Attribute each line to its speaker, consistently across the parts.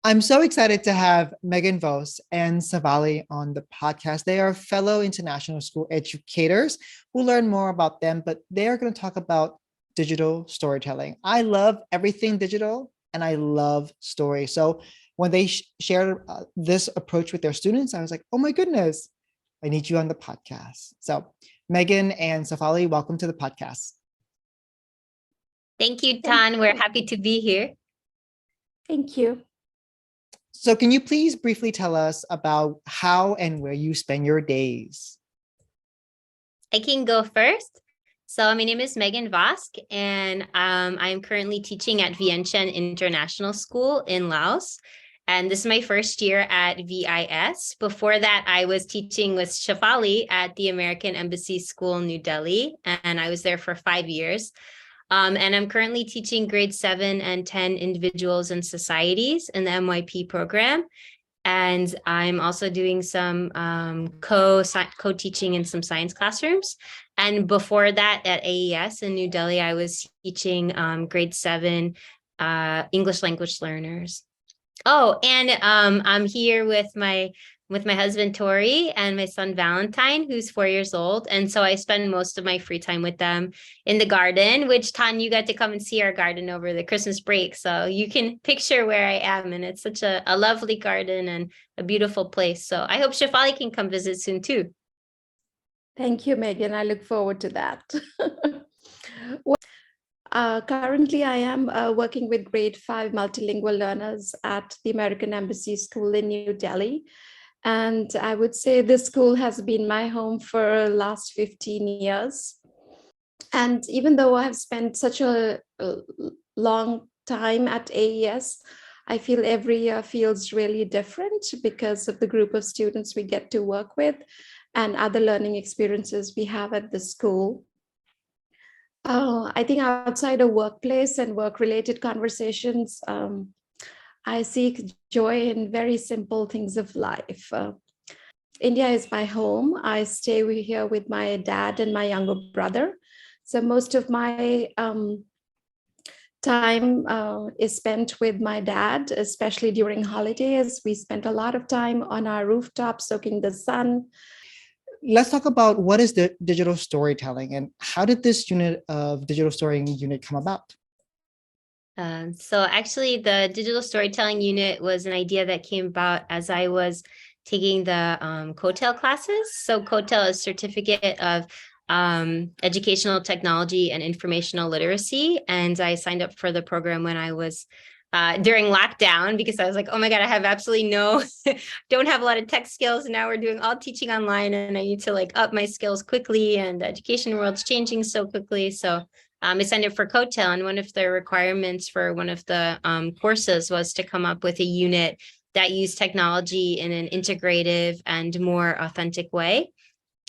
Speaker 1: I'm so excited to have Megan Vos and Savali on the podcast. They are fellow international school educators. We'll learn more about them, but they are going to talk about digital storytelling. I love everything digital and I love story. So when they shared this approach with their students, I was like, oh my goodness, I need you on the podcast. So Megan and Savali, welcome to the podcast.
Speaker 2: Thank you, Tan. We're happy to be here.
Speaker 3: Thank you.
Speaker 1: So can you please briefly tell us about how and where you spend your days?
Speaker 2: I can go first. So my name is Megan Vosk, and I'm currently teaching at Vientiane International School in Laos. And this is my first year at VIS. Before that, I was teaching with Shefali at the American Embassy School in New Delhi, and I was there for 5 years. And I'm currently teaching grade 7 and 10 individuals and societies in the MYP program. And I'm also doing some co-teaching in some science classrooms. And before that at AES in New Delhi, I was teaching grade 7 English language learners. Oh, and I'm here with my husband, Tori, and my son, Valentine, who's 4 years old. And so I spend most of my free time with them in the garden, which, Tan, you got to come and see our garden over the Christmas break. So you can picture where I am. And it's such a lovely garden and a beautiful place. So I hope Shefali can come visit soon, too.
Speaker 3: Thank you, Megan. I look forward to that. Currently, I am working with grade 5 multilingual learners at the American Embassy School in New Delhi. And I would say this school has been my home for the last 15 years. And even though I have spent such a long time at AES, I feel every year feels really different because of the group of students we get to work with and other learning experiences we have at the school. I think outside of workplace and work-related conversations, I seek joy in very simple things of life. India is my home. I stay here with my dad and my younger brother. So most of my time is spent with my dad, especially during holidays. We spent a lot of time on our rooftop soaking the sun.
Speaker 1: Let's talk about what is the digital storytelling and how did this unit of digital storytelling unit come about?
Speaker 2: So actually, the digital storytelling unit was an idea that came about as I was taking the COTEL classes. So COTEL is Certificate of Educational Technology and Informational Literacy. And I signed up for the program when I was during lockdown because I was like, oh my God, I have absolutely don't have a lot of tech skills. And now we're doing all teaching online and I need to like up my skills quickly and the education world's changing so quickly. So I signed up for COTEL, and one of the requirements for one of the courses was to come up with a unit that used technology in an integrative and more authentic way,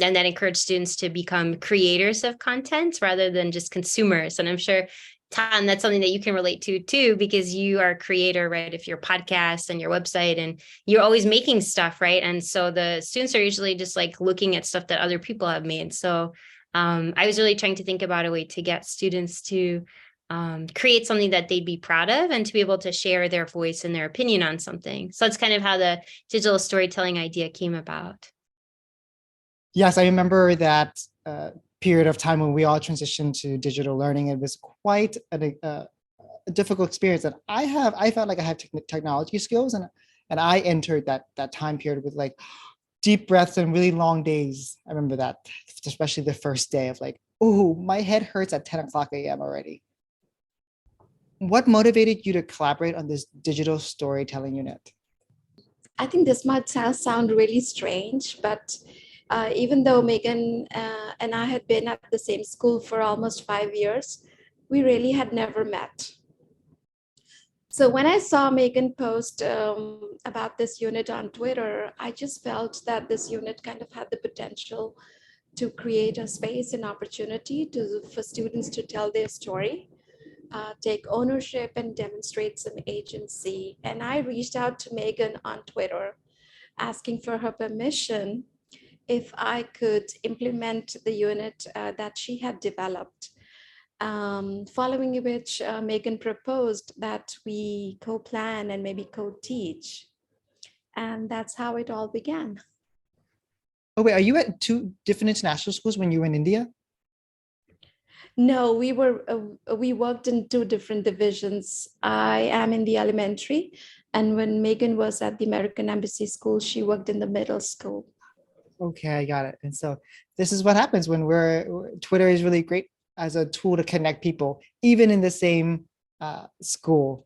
Speaker 2: and that encouraged students to become creators of content rather than just consumers. And I'm sure, Tan, that's something that you can relate to too, because you are a creator, right? If your podcast and your website and you're always making stuff, right? And so the students are usually just like looking at stuff that other people have made. So I was really trying to think about a way to get students to create something that they'd be proud of and to be able to share their voice and their opinion on something. So that's kind of how the digital storytelling idea came about.
Speaker 1: Yes, I remember that period of time when we all transitioned to digital learning. It was quite a difficult experience. And I felt like I had technology skills, and I entered that time period with like deep breaths and really long days. I remember that, especially the first day of like, oh, my head hurts at 10 o'clock a.m. already. What motivated you to collaborate on this digital storytelling unit?
Speaker 3: I think this might sound really strange, but even though Megan and I had been at the same school for almost 5 years, we really had never met. So when I saw Megan post about this unit on Twitter, I just felt that this unit kind of had the potential to create a space and opportunity for students to tell their story, take ownership and demonstrate some agency. And I reached out to Megan on Twitter, asking for her permission if I could implement the unit that she had developed. following which Megan proposed that we co-plan and maybe co-teach. And that's how it all began.
Speaker 1: Oh, wait, are you at two different international schools when you were in India?
Speaker 3: No, we worked in two different divisions. I am in the elementary, and when Megan was at the American Embassy School, she worked in the middle school.
Speaker 1: Okay, I got it. And so this is what happens when Twitter is really great as a tool to connect people, even in the same school.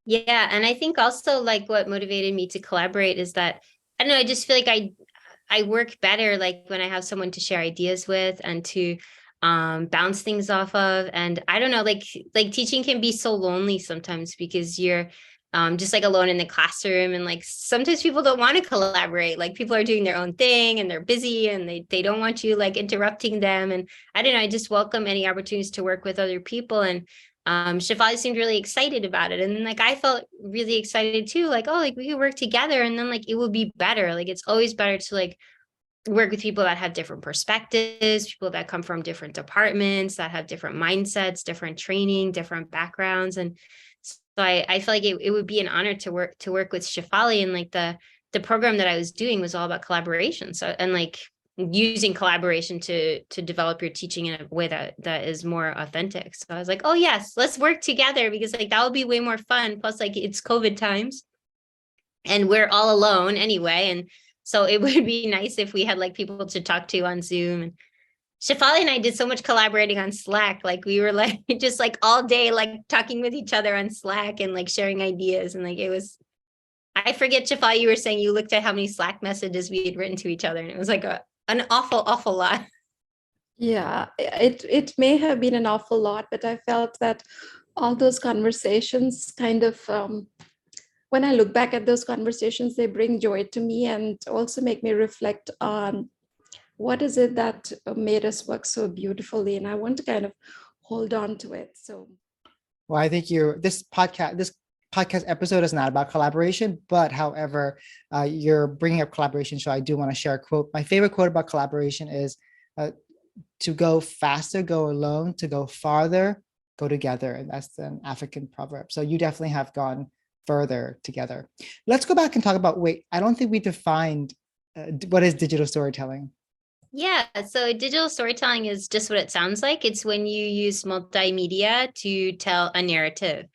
Speaker 2: Yeah, and I think also like what motivated me to collaborate is that I don't know, I just feel like I work better like when I have someone to share ideas with and to bounce things off of. And I don't know, like teaching can be so lonely sometimes because you're just like alone in the classroom, and like sometimes people don't want to collaborate. Like people are doing their own thing and they're busy and they don't want you like interrupting them. And I don't know, I just welcome any opportunities to work with other people. And Shefali seemed really excited about it. And then like I felt really excited too, like, oh, like we could work together and then like it will be better. Like it's always better to like work with people that have different perspectives, people that come from different departments, that have different mindsets, different training, different backgrounds. And so I feel like it would be an honor to work with Shefali, and like the program that I was doing was all about collaboration. So and like using collaboration to develop your teaching in a way that is more authentic. So I was like, oh yes, let's work together because like that would be way more fun. Plus like it's COVID times and we're all alone anyway. And so it would be nice if we had like people to talk to on Zoom. And Shefali and I did so much collaborating on Slack. Like we were like just like all day, like talking with each other on Slack and like sharing ideas. And like it was, I forget, Shefali, you were saying you looked at how many Slack messages we had written to each other, and it was like an awful lot.
Speaker 3: Yeah, it may have been an awful lot, but I felt that all those conversations kind of, when I look back at those conversations, they bring joy to me and also make me reflect on what is it that made us work so beautifully. And I want to kind of hold on to it. So,
Speaker 1: Well, I think this podcast episode is not about collaboration, but however, you're bringing up collaboration. So I do want to share a quote. My favorite quote about collaboration is to go faster, go alone, to go farther, go together. And that's an African proverb. So you definitely have gone further together. Let's go back and talk about, wait, I don't think we defined what is digital storytelling.
Speaker 2: Yeah, so digital storytelling is just what it sounds like. It's when you use multimedia to tell a narrative.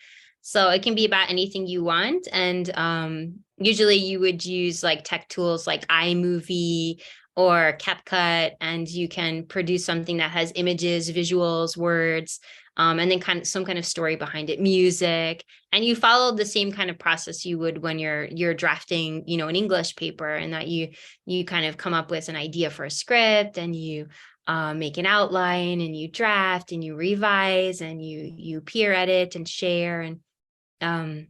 Speaker 2: So it can be about anything you want. And usually you would use like tech tools like iMovie or CapCut, and you can produce something that has images, visuals, words, and then kind of some kind of story behind it, music. And you follow the same kind of process you would when you're drafting, you know, an English paper, and that you kind of come up with an idea for a script, and you make an outline, and you draft, and you revise, and you peer edit and share. And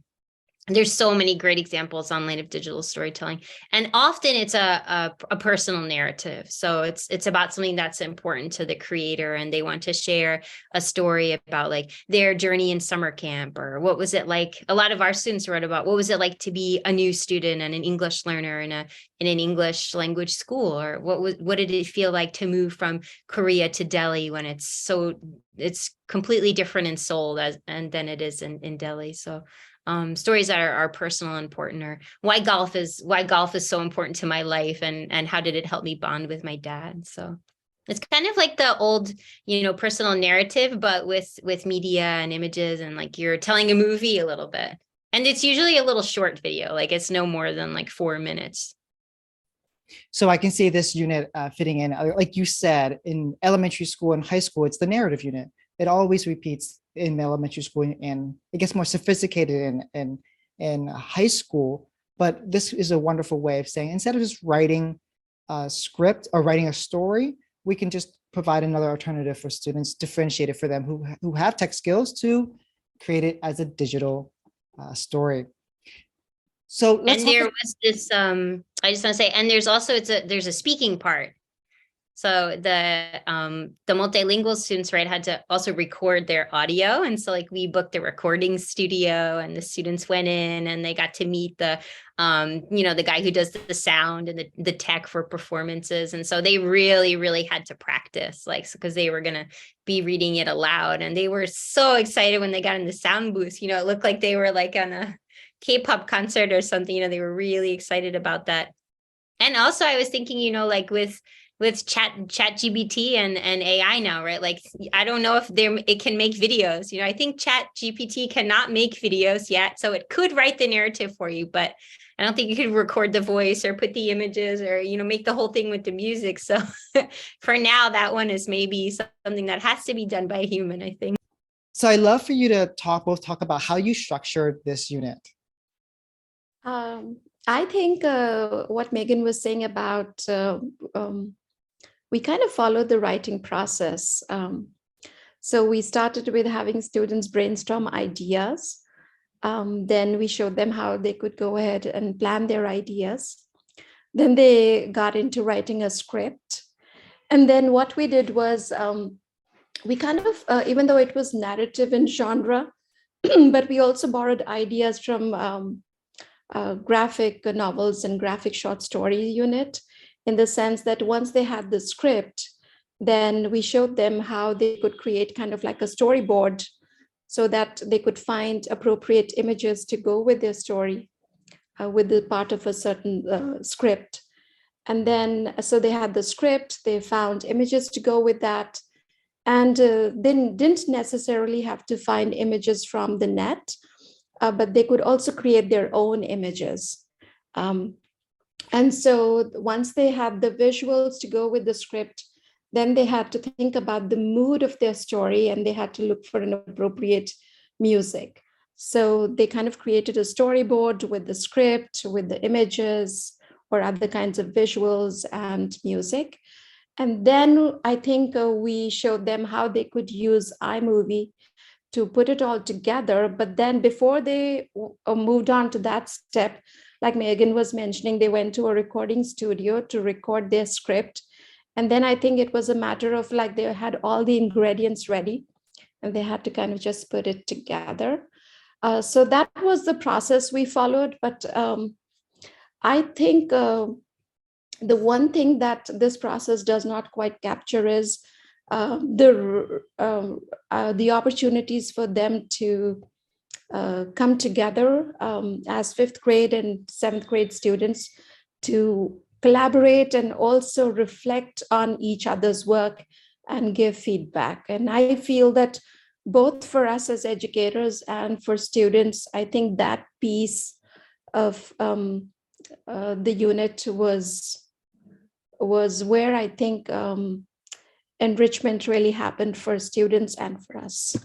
Speaker 2: there's so many great examples online of digital storytelling, and often it's a personal narrative. So it's about something that's important to the creator, and they want to share a story about like their journey in summer camp, or what was it like. A lot of our students wrote about what was it like to be a new student and an English learner in an English language school, or what did it feel like to move from Korea to Delhi when it's completely different in Seoul than it is in Delhi. So stories that are personal and important, or why golf is so important to my life, and how did it help me bond with my dad. So it's kind of like the old, you know, personal narrative, but with media and images, and like you're telling a movie a little bit. And it's usually a little short video, like it's no more than like 4 minutes.
Speaker 1: So I can see this unit fitting in, like you said, in elementary school and high school, it's the narrative unit. It always repeats in elementary school, and it gets more sophisticated in high school. But this is a wonderful way of saying, instead of just writing a script or writing a story, we can just provide another alternative for students, differentiate it for them who have tech skills, to create it as a digital story. So let's
Speaker 2: and there was this I just want to say, and there's also there's a speaking part. So the multilingual students, right, had to also record their audio. And so like we booked a recording studio and the students went in and they got to meet the the guy who does the sound and the tech for performances. And so they really, really had to practice, like, because they were gonna be reading it aloud. And they were so excited when they got in the sound booth. It looked like they were like on a K-pop concert or something. They were really excited about that. And also I was thinking, like with chat GPT and AI now, right? Like, I don't know if it can make videos. I think chat GPT cannot make videos yet. So it could write the narrative for you, but I don't think you could record the voice or put the images or, make the whole thing with the music. So for now, that one is maybe something that has to be done by a human, I think.
Speaker 1: So I'd love for you to talk about how you structured this unit.
Speaker 3: I think what Megan was saying about we kind of followed the writing process. So we started with having students brainstorm ideas. Then we showed them how they could go ahead and plan their ideas. Then they got into writing a script. And then what we did was we kind of, even though it was narrative in genre, but we also borrowed ideas from graphic novels and graphic short story unit, in the sense that once they had the script, then we showed them how they could create kind of like a storyboard so that they could find appropriate images to go with their story with the part of a certain script. And then, so they had the script, they found images to go with that, and then didn't necessarily have to find images from the net, but they could also create their own images. And so once they had the visuals to go with the script, then they had to think about the mood of their story and they had to look for an appropriate music. So they kind of created a storyboard with the script, with the images or other kinds of visuals and music. And then I think we showed them how they could use iMovie to put it all together. But then before they moved on to that step, like Megan was mentioning, they went to a recording studio to record their script. And then I think it was a matter of like they had all the ingredients ready and they had to kind of just put it together. So that was the process we followed. But I think the one thing that this process does not quite capture is the opportunities for them to come together as 5th grade and 7th grade students to collaborate and also reflect on each other's work and give feedback. And I feel that both for us as educators and for students, I think that piece of the unit was where I think enrichment really happened for students and for us.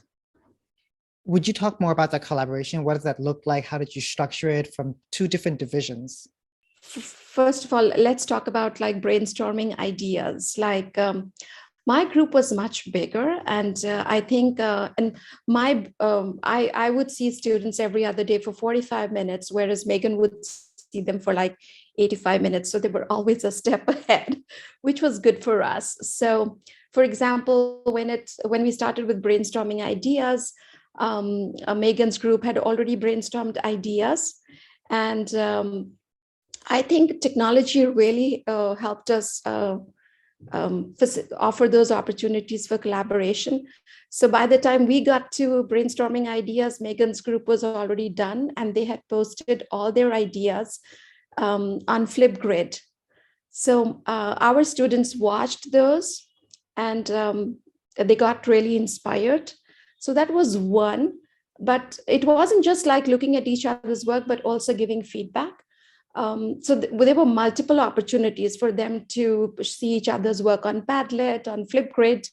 Speaker 1: Would you talk more about the collaboration? What does that look like? How did you structure it from 2 different divisions?
Speaker 3: First of all, let's talk about like brainstorming ideas. Like my group was much bigger, and I think and I would see students every other day for 45 minutes, whereas Megan would see them for like 85 minutes. So they were always a step ahead, which was good for us. So for example, when we started with brainstorming ideas, Megan's group had already brainstormed ideas. And I think technology really helped us offer those opportunities for collaboration. So by the time we got to brainstorming ideas, Megan's group was already done and they had posted all their ideas on Flipgrid. So our students watched those and they got really inspired. So that was one, but it wasn't just like looking at each other's work, but also giving feedback. So there were multiple opportunities for them to see each other's work on Padlet, on Flipgrid,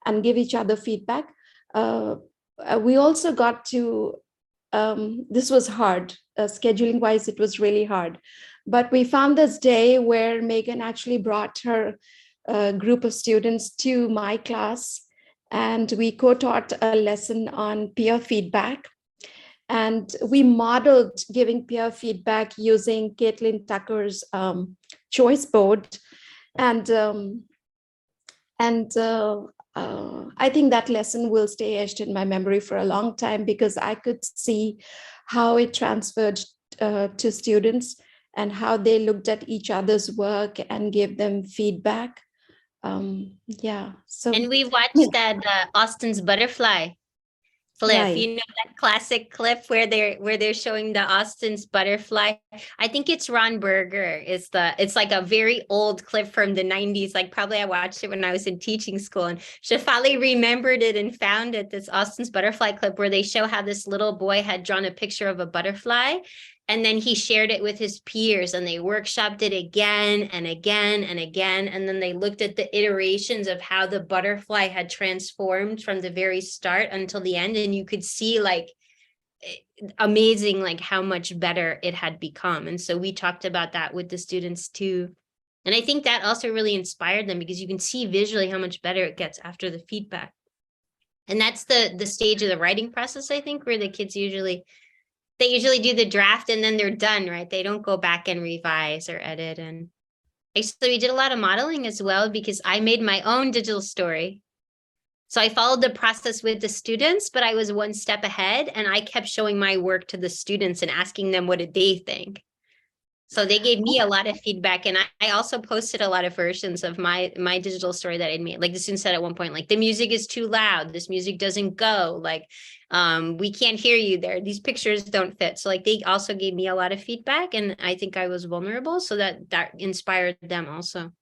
Speaker 3: and give each other feedback. We also got to, this was hard, scheduling wise, it was really hard. But we found this day where Megan actually brought her group of students to my class, and we co-taught a lesson on peer feedback. And we modeled giving peer feedback using Caitlin Tucker's choice board. And And I think that lesson will stay etched in my memory for a long time, because I could see how it transferred to students and how they looked at each other's work and gave them feedback. Yeah, so
Speaker 2: And we
Speaker 3: yeah,
Speaker 2: watched that Austin's Butterfly clip.
Speaker 3: right.
Speaker 2: You know that classic clip where they're showing the Austin's Butterfly. I think it's Ron Berger. It's like a very old clip from the 90s. Like probably I watched it when I was in teaching school, and Shefali remembered it and found it, this Austin's Butterfly clip where they show how this little boy had drawn a picture of a butterfly. And then he shared it with his peers, and they workshopped it again and again and again. And then they looked at the iterations of how the butterfly had transformed from the very start until the end. And you could see like amazing, like how much better it had become. And so we talked about that with the students too. And I think that also really inspired them, because you can see visually how much better it gets after the feedback. And that's the stage of the writing process, I think, where the kids usually do the draft and then they're done, right? They don't go back and revise or edit. And actually, we did a lot of modeling as well, because I made my own digital story. So I followed the process with the students, but I was one step ahead, and I kept showing my work to the students and asking them, what did they think? So they gave me a lot of feedback, and I also posted a lot of versions of my digital story that I'd made. Like the student said at one point, like, the music is too loud. This music doesn't go. Like, we can't hear you there. These pictures don't fit. So like they also gave me a lot of feedback, and I think I was vulnerable, so that inspired them also.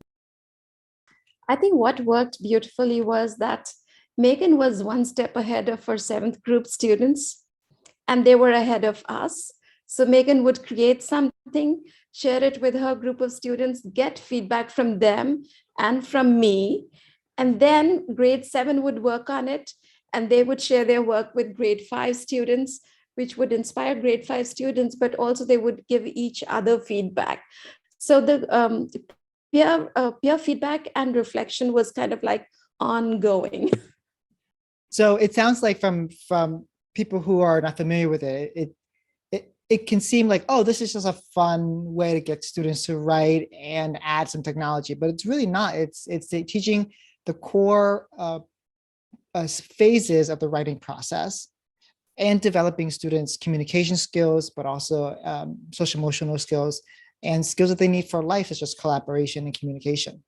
Speaker 3: I think what worked beautifully was that Megan was one step ahead of her 7th group students, and they were ahead of us. So Megan would create something, share it with her group of students, get feedback from them and from me. And then grade 7 would work on it, and they would share their work with grade 5 students, which would inspire grade 5 students, but also they would give each other feedback. So the peer feedback and reflection was kind of like ongoing.
Speaker 1: So it sounds like from people who are not familiar with it can seem like, oh, this is just a fun way to get students to write and add some technology, but it's really not. It's teaching the core phases of the writing process and developing students' communication skills, but also social emotional skills and skills that they need for life, such as collaboration and communication.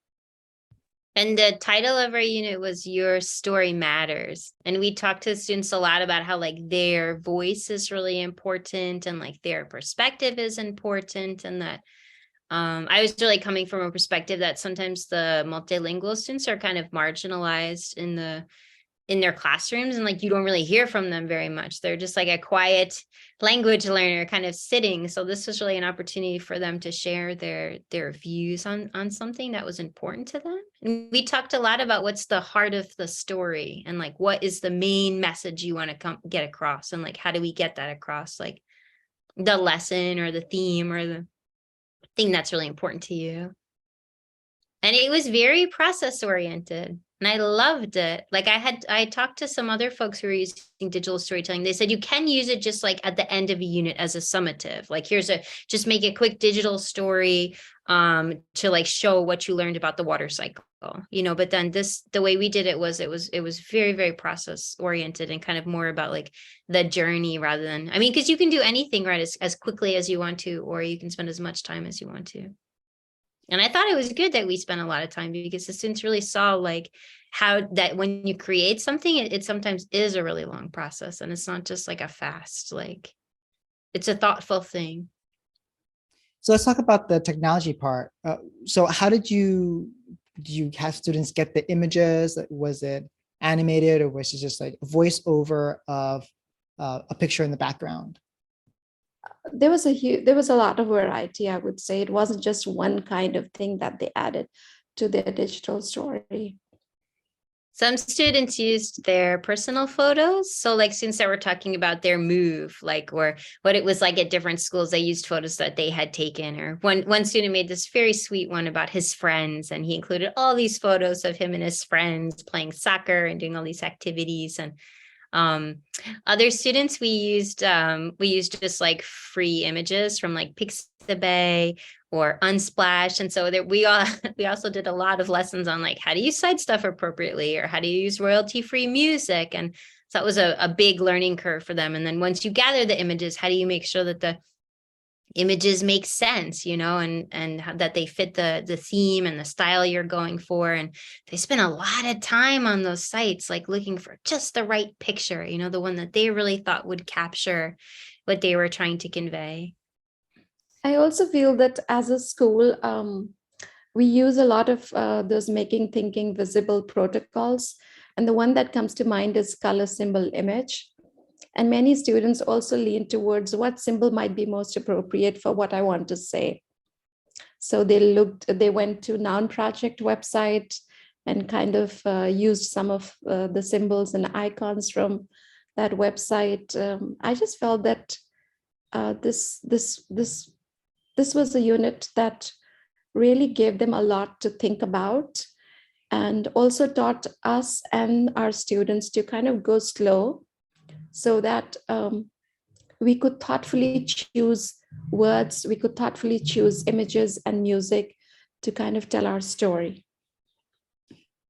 Speaker 2: And the title of our unit was Your Story Matters. And we talked to the students a lot about how like their voice is really important, and like their perspective is important. And that I was really coming from a perspective that sometimes the multilingual students are kind of marginalized in their classrooms, and like you don't really hear from them very much. They're just like a quiet language learner kind of sitting. So this was really an opportunity for them to share their views on something that was important to them. And we talked a lot about what's the heart of the story, and like what is the main message you want to get across, and like how do we get that across, like the lesson or the theme or the thing that's really important to you. And it was very process oriented. And I loved it. Like I talked to some other folks who were using digital storytelling. They said you can use it just like at the end of a unit as a summative. Like just make a quick digital story to like show what you learned about the water cycle, you know. But then the way we did it was very, very process oriented and kind of more about like the journey rather than, I mean, because you can do anything, right, as quickly as you want to, or you can spend as much time as you want to. And I thought it was good that we spent a lot of time, because the students really saw like how that when you create something, it sometimes is a really long process, and it's not just like a fast, like it's a thoughtful thing.
Speaker 1: So let's talk about the technology part. So how did you have students get the images? Was it animated, or was it just like a voiceover of a picture in the background?
Speaker 3: There was a lot of variety, I would say. It wasn't just one kind of thing that they added to their digital story.
Speaker 2: Some students used their personal photos. So like students that were talking about their move, like, or what it was like at different schools, they used photos that they had taken. Or one student made this very sweet one about his friends, and he included all these photos of him and his friends playing soccer and doing all these activities. And other students, we used just like free images from like Pixabay or Unsplash. And so that we all we also did a lot of lessons on like how to use site stuff appropriately or how to use royalty-free music. And so that was a big learning curve for them. And then once you gather the images, how do you make sure that the images make sense, and that they fit the theme and the style you're going for. And they spent a lot of time on those sites, like looking for just the right picture, the one that they really thought would capture what they were trying to convey.
Speaker 3: I also feel that as a school, we use a lot of those making thinking visible protocols. And the one that comes to mind is color symbol image. And many students also lean towards what symbol might be most appropriate for what I want to say. So they went to Noun Project website and kind of used some of the symbols and icons from that website. I just felt that this was a unit that really gave them a lot to think about, and also taught us and our students to kind of go slow, so that we could thoughtfully choose words, we could thoughtfully choose images and music to kind of tell our story.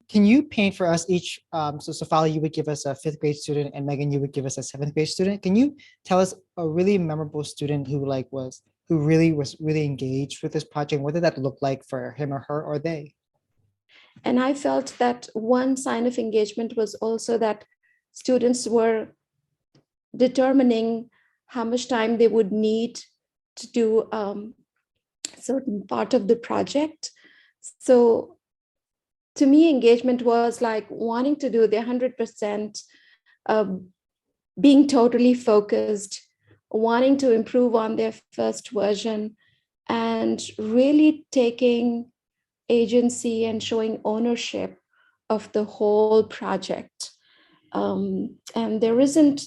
Speaker 1: Can you paint for us each? So Safali, you would give us a 5th grade student, and Megan, you would give us a 7th grade student. Can you tell us a really memorable student who was really engaged with this project? What did that look like for him or her or they?
Speaker 3: And I felt that one sign of engagement was also that students were determining how much time they would need to do certain part of the project. So to me, engagement was like wanting to do the 100%, being totally focused, wanting to improve on their first version, and really taking agency and showing ownership of the whole project. And there isn't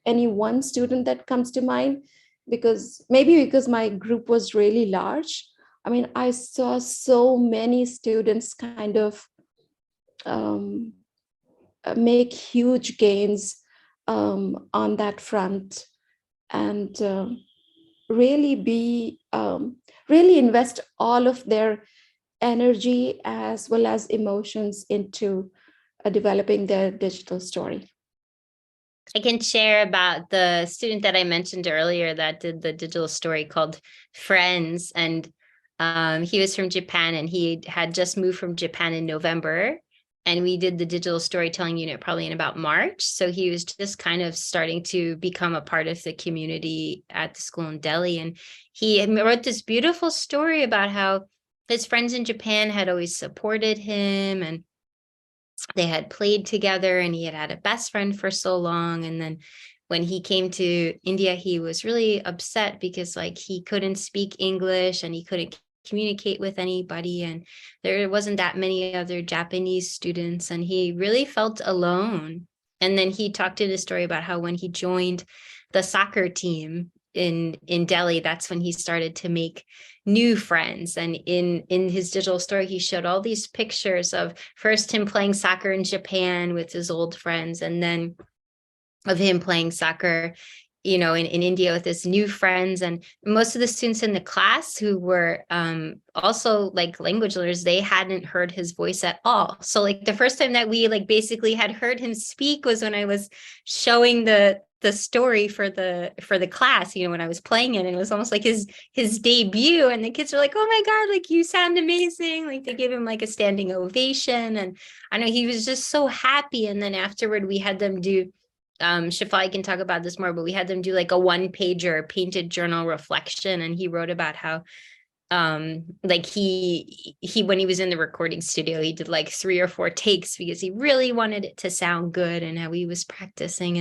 Speaker 3: any one student that comes to mind, because my group was really large. I mean, I saw so many students kind of make huge gains on that front, and really invest all of their energy as well as emotions into developing their digital story.
Speaker 2: I can share about the student that I mentioned earlier that did the digital story called Friends. And he was from Japan, and he had just moved from Japan in November. And we did the digital storytelling unit probably in about March. So he was just kind of starting to become a part of the community at the school in Delhi. And he wrote this beautiful story about how his friends in Japan had always supported him, and they had played together, and he had a best friend for so long. And then when he came to India, he was really upset because he couldn't speak English and he couldn't communicate with anybody, and there wasn't that many other Japanese students, and he really felt alone. And then he talked in a story about how when he joined the soccer team in Delhi, that's when he started to make new friends. And in his digital story, he showed all these pictures of first him playing soccer in Japan with his old friends, and then of him playing soccer in India with his new friends. And most of the students in the class who were also language learners, they hadn't heard his voice at all. So the first time that we basically had heard him speak was when I was showing the story for the class, when I was playing it, and it was almost like his debut, and the kids were like, "Oh my God, you sound amazing." They gave him a standing ovation, and I know he was just so happy. And then afterward we had them do Shafali can talk about this more, but we had them do a 1-pager painted journal reflection, and he wrote about how he when he was in the recording studio, he did 3 or 4 takes because he really wanted it to sound good, and how he was practicing,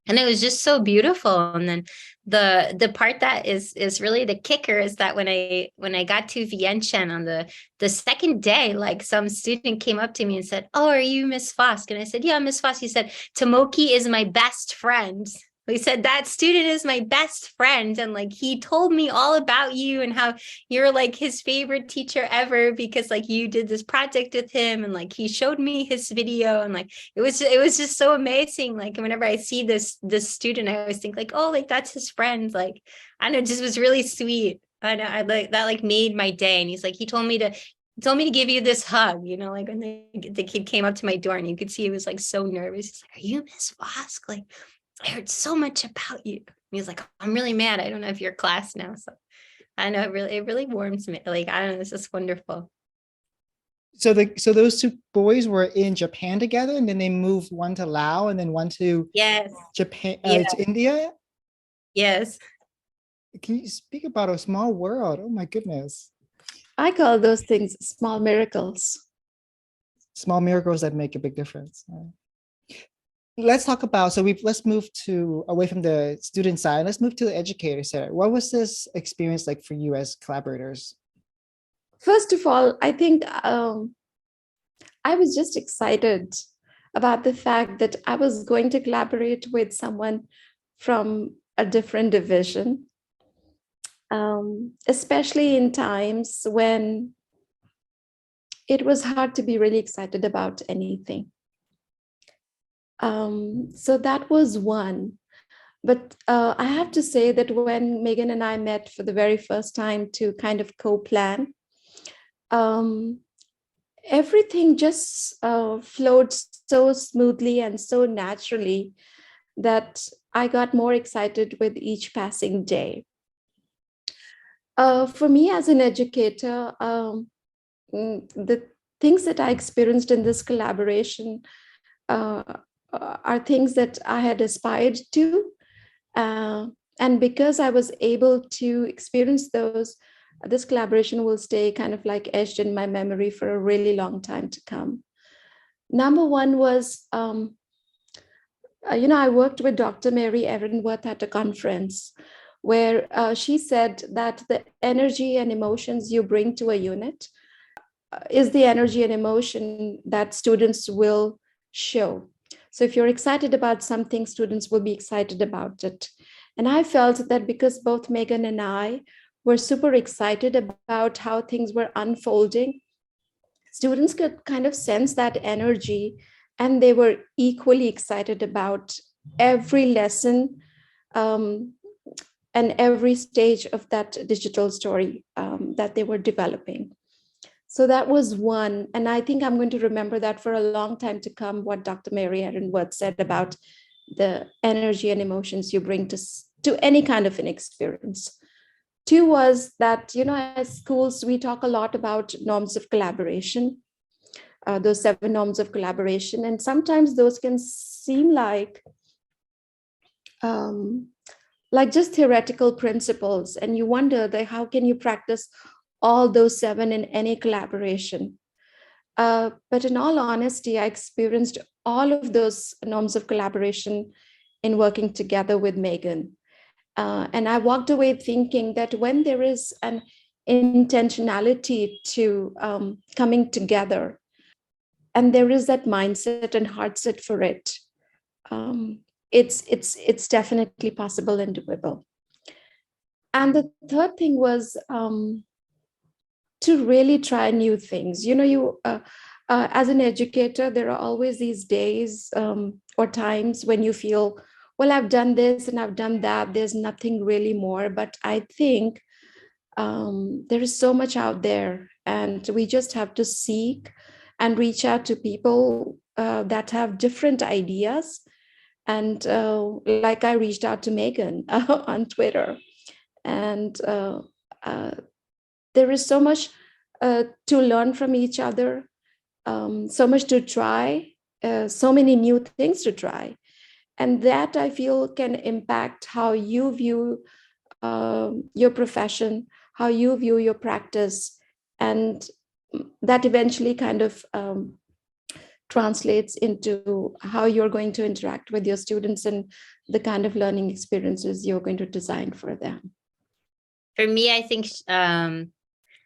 Speaker 2: and it was just so beautiful. And then the part that is really the kicker is that when I got to Vientiane on the second day, some student came up to me and said, "Oh, are you Miss Fosk?" And I said, "Yeah, Miss Fosk." He said, "Tomoki is my best friend." He said, "That student is my best friend. And he told me all about you and how you're his favorite teacher ever because you did this project with him. And he showed me his video. And it was just so amazing. Whenever I see this student, I always think oh, that's his friend. I don't know, it just was really sweet." I know. I like that. Like made my day. And he's like, he told me to give you this hug. You know, like when the kid came up to my door, and you could see he was like so nervous. He's like, "Are you Miss Vosk? Like, I heard so much about you." And he was like, "I'm really mad. I don't know if you're class now." So I know it really warms me. Like I don't know. It's just wonderful.
Speaker 1: So those two boys were in Japan together, and then they moved one to Laos and then one to
Speaker 2: Yes.
Speaker 1: Japan,
Speaker 2: Yeah.
Speaker 1: to India.
Speaker 2: Yes.
Speaker 1: Can you speak about a small world? Oh my goodness.
Speaker 3: I call those things small miracles.
Speaker 1: Small miracles that make a big difference. Let's talk about, let's move to away from the student side. Let's move to the educator side. What was this experience like for you as collaborators?
Speaker 3: First of all, I think I was just excited about the fact that I was going to collaborate with someone from a different division, especially in times when it was hard to be really excited about anything. So that was one. But I have to say that when Megan and I met for the very first time to kind of co-plan, everything just flowed so smoothly and so naturally that I got more excited with each passing day. For me as an educator, the things that I experienced in this collaboration are things that I had aspired to. And because I was able to experience those, this collaboration will stay kind of like etched in my memory for a really long time to come. Number one was, I worked with Dr. Mary Ehrenworth at a conference where she said that the energy and emotions you bring to a unit is the energy and emotion that students will show. So if you're excited about something, students will be excited about it. And I felt that because both Megan and I were super excited about how things were unfolding, students could kind of sense that energy, and they were equally excited about every lesson and every stage of that digital story that they were developing. So that was one. And I think I'm going to remember that for a long time to come, what Dr. Mary Ehrenworth said about the energy and emotions you bring to any kind of an experience. Two was that, as schools, we talk a lot about norms of collaboration, those 7 norms of collaboration. And sometimes those can seem like just theoretical principles. And you wonder how can you practice all those 7 in any collaboration? But in all honesty, I experienced all of those norms of collaboration in working together with Megan. And I walked away thinking that when there is an intentionality to coming together, and there is that mindset and heart set for it, it's definitely possible and doable. And the third thing was to really try new things. As an educator, there are always these days or times when you feel, well, I've done this and I've done that. There's nothing really more. But I think there is so much out there, and we just have to seek and reach out to people that have different ideas. And like I reached out to Megan on Twitter, and there is so much to learn from each other, so much to try, so many new things to try. And that I feel can impact how you view your profession, how you view your practice, and that eventually kind of translates into how you're going to interact with your students and the kind of learning experiences you're going to design for them.
Speaker 2: For me, I think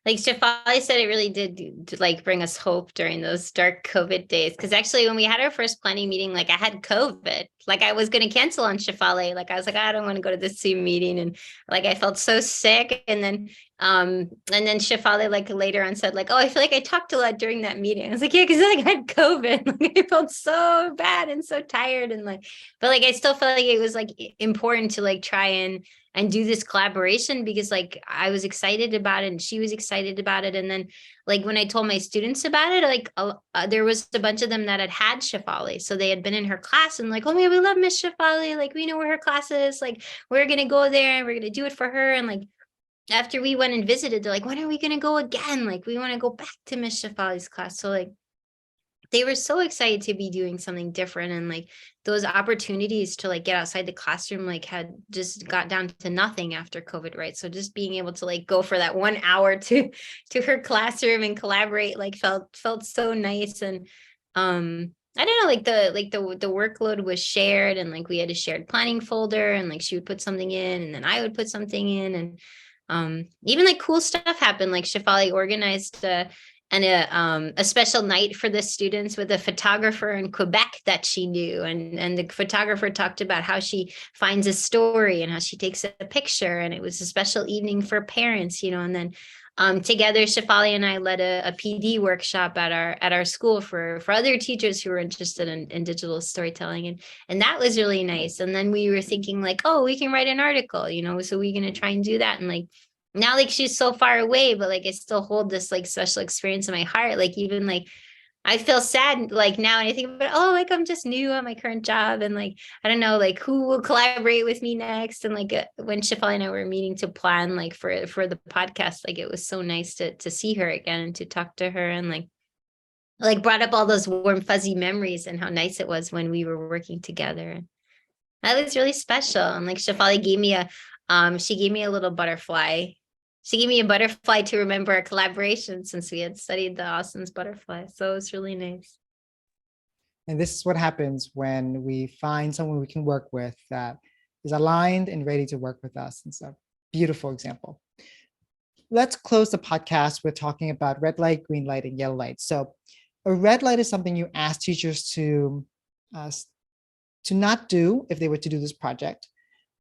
Speaker 2: like Shefali said, it really did like bring us hope during those dark COVID days. Because actually, when we had our first planning meeting, like I had COVID. Like I was going to cancel on Shefali. Like I was like, I don't want to go to this Zoom meeting, and like I felt so sick. And then Shefali like later on said like, oh, I feel like I talked a lot during that meeting. I was like, yeah, because like I had COVID. Like I felt so bad and so tired, and like, but like I still felt like it was like important to like try and and do this collaboration, because like I was excited about it and she was excited about it. And then like when I told my students about it, like there was a bunch of them that had Shefali. So they had been in her class and like, oh man, we love Miss Shefali. Like we know where her class is. Like we're going to go there and we're going to do it for her. And like after we went and visited, they're like, when are we going to go again? Like we want to go back to Miss Shefali's class. So like they were so excited to be doing something different, and like those opportunities to like get outside the classroom like had just got down to nothing after COVID, right? So just being able to like go for that 1 hour to her classroom and collaborate like felt so nice. And I don't know, like the workload was shared, and like we had a shared planning folder, and like she would put something in and then I would put something in. And even like cool stuff happened, like Shefali organized a special night for the students with a photographer in Quebec that she knew. And the photographer talked about how she finds a story and how she takes a picture. And it was a special evening for parents, you know. And then together, Shefali and I led a PD workshop at our school for other teachers who were interested in digital storytelling. And that was really nice. And then we were thinking like, oh, we can write an article, you know, so we're going to try and do that. And like, now like she's so far away, but like I still hold this like special experience in my heart. Like even like I feel sad like now, and I think about, oh, like I'm just new at my current job, and like I don't know like who will collaborate with me next. And like when Shefali and I were meeting to plan like for the podcast, like it was so nice to see her again and to talk to her, and like brought up all those warm fuzzy memories and how nice it was when we were working together. That was really special. And like Shefali gave me she gave me a little butterfly. She gave me a butterfly to remember our collaboration, since we had studied the Austin's butterfly. So it was really nice.
Speaker 1: And this is what happens when we find someone we can work with that is aligned and ready to work with us. And so, beautiful example. Let's close the podcast with talking about red light, green light, and yellow light. So a red light is something you ask teachers to not do if they were to do this project.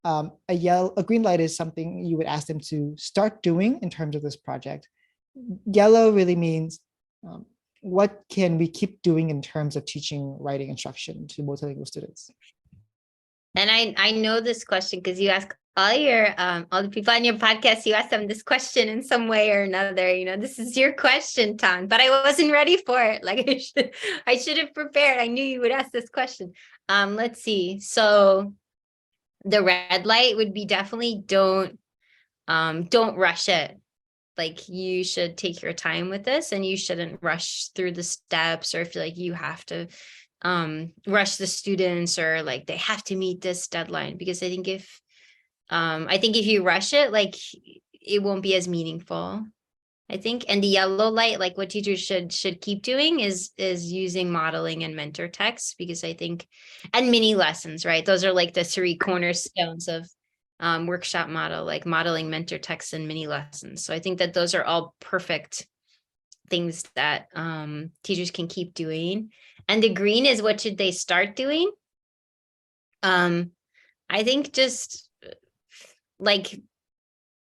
Speaker 1: A green light is something you would ask them to start doing in terms of this project. Yellow really means what can we keep doing in terms of teaching writing instruction to multilingual students?
Speaker 2: And I know this question because you ask all the people on your podcast, you ask them this question in some way or another. You know, this is your question, Tom, but I wasn't ready for it. Like I should have prepared. I knew you would ask this question. Let's see. So the red light would be definitely don't rush it. Like you should take your time with this, and you shouldn't rush through the steps or feel like you have to rush the students or like they have to meet this deadline. Because I think if you rush it, like it won't be as meaningful, I think. And the yellow light, like what teachers should keep doing is using modeling and mentor texts, because I think, and mini lessons, right? Those are like the 3 cornerstones of workshop model, like modeling, mentor texts, and mini lessons. So I think that those are all perfect things that teachers can keep doing. And the green is what should they start doing? I think just like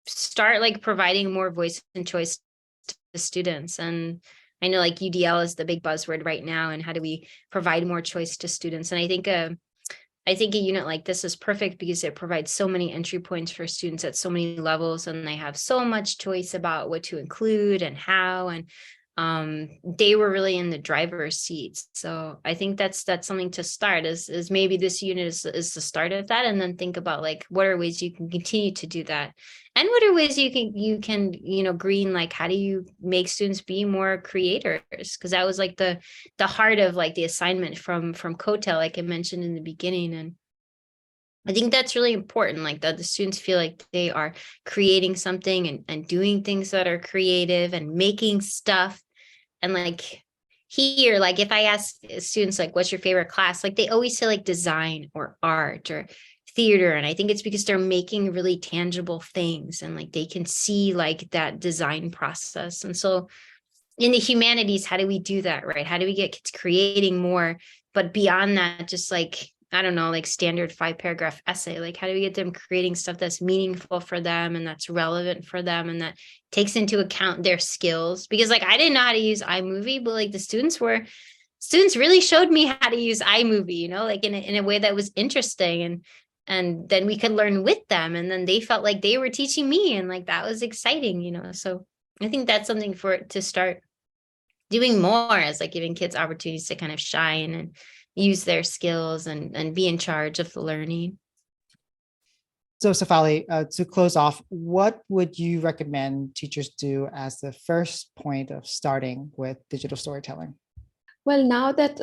Speaker 2: start like providing more voice and choice to students. And I know like UDL is the big buzzword right now, and how do we provide more choice to students? And I think a unit like this is perfect because it provides so many entry points for students at so many levels, and they have so much choice about what to include and how, and they were really in the driver's seats. So I think that's something to start, is maybe this unit is the start of that, and then think about like what are ways you can continue to do that, and what are ways you can green, like how do you make students be more creators? Because that was like the heart of like the assignment from COTEL, like I mentioned in the beginning. And I think that's really important, like that the students feel like they are creating something and doing things that are creative and making stuff. And like here, like if I ask students, like, what's your favorite class? Like they always say like design or art or theater. And I think it's because they're making really tangible things, and like they can see like that design process. And so in the humanities, how do we do that, right? How do we get kids creating more? But beyond that, just like, I don't know, like standard 5-paragraph essay, like how do we get them creating stuff that's meaningful for them and that's relevant for them and that takes into account their skills? Because like I didn't know how to use iMovie, but like the students really showed me how to use iMovie, like in a way that was interesting. and then we could learn with them, and then they felt like they were teaching me, and like that was exciting, so I think that's something for it to start doing more, as like giving kids opportunities to kind of shine and use their skills and be in charge of the learning.
Speaker 1: So Safali, to close off, what would you recommend teachers do as the first point of starting with digital storytelling?
Speaker 3: Well, now that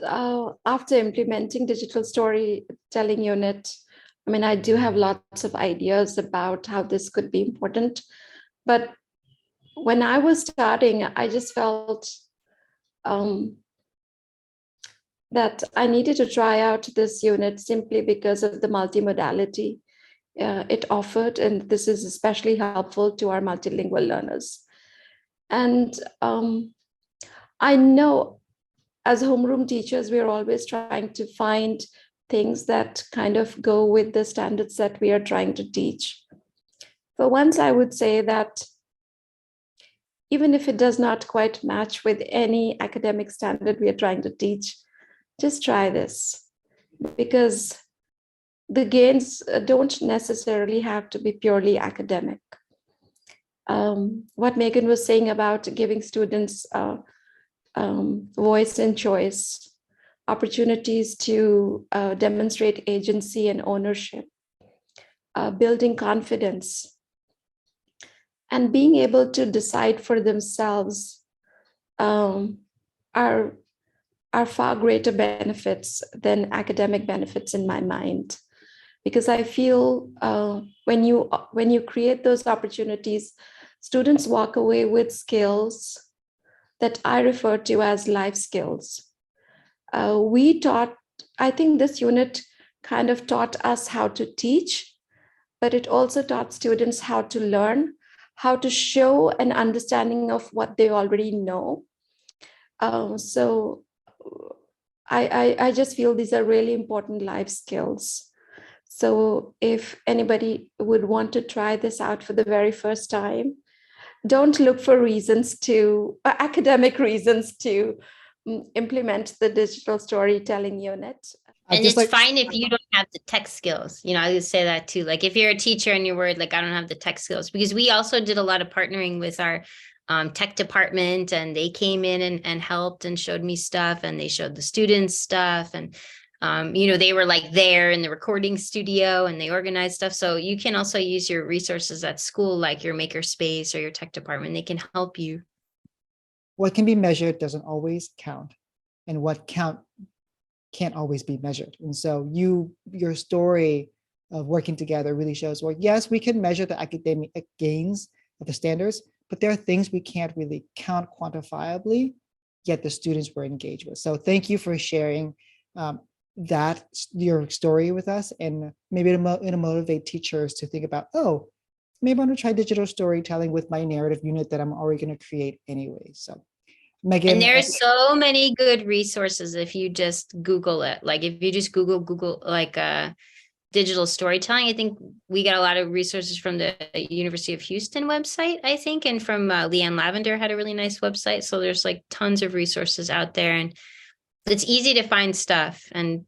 Speaker 3: after implementing digital storytelling unit, I mean, I do have lots of ideas about how this could be important. But when I was starting, I just felt that I needed to try out this unit simply because of the multimodality it offered. And this is especially helpful to our multilingual learners. And I know as homeroom teachers, we're always trying to find things that kind of go with the standards that we are trying to teach. For once, I would say that even if it does not quite match with any academic standard we are trying to teach, just try this, because the gains don't necessarily have to be purely academic. What Megan was saying about giving students voice and choice, opportunities to demonstrate agency and ownership, building confidence, and being able to decide for themselves are far greater benefits than academic benefits in my mind. Because I feel when you create those opportunities, students walk away with skills that I refer to as life skills. I think this unit kind of taught us how to teach, but it also taught students how to learn, how to show an understanding of what they already know. So I just feel these are really important life skills. So if anybody would want to try this out for the very first time, don't look for academic reasons to implement the digital storytelling unit.
Speaker 2: And it's fine if you don't have the tech skills. I would say that too. Like if you're a teacher and you're worried, like, I don't have the tech skills, because we also did a lot of partnering with our tech department, and they came in and helped and showed me stuff, and they showed the students stuff. And, they were like there in the recording studio and they organized stuff. So you can also use your resources at school, like your makerspace or your tech department. They can help you.
Speaker 1: What can be measured doesn't always count, and what can't always be measured. And so your story of working together really shows, well, yes, we can measure the academic gains of the standards, but there are things we can't really count quantifiably, yet the students were engaged with. So thank you for sharing your story with us, and maybe it'll motivate teachers to think about, oh, maybe I'm going to try digital storytelling with my narrative unit that I'm already going to create anyway. So Megan,
Speaker 2: and there's so many good resources if you just Google it. Like if you just Google like digital storytelling, I think we got a lot of resources from the University of Houston website, I think, and from Leanne Lavender had a really nice website. So there's like tons of resources out there, and it's easy to find stuff. And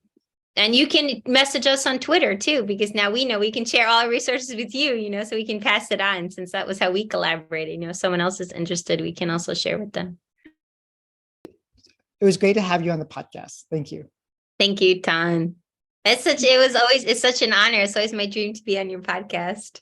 Speaker 2: you can message us on Twitter too, because now we know we can share all our resources with you, so we can pass it on, since that was how we collaborated. If someone else is interested, we can also share with them.
Speaker 1: It was great to have you on the podcast. Thank you.
Speaker 2: Thank you, Tan. It's such an honor. It's always my dream to be on your podcast.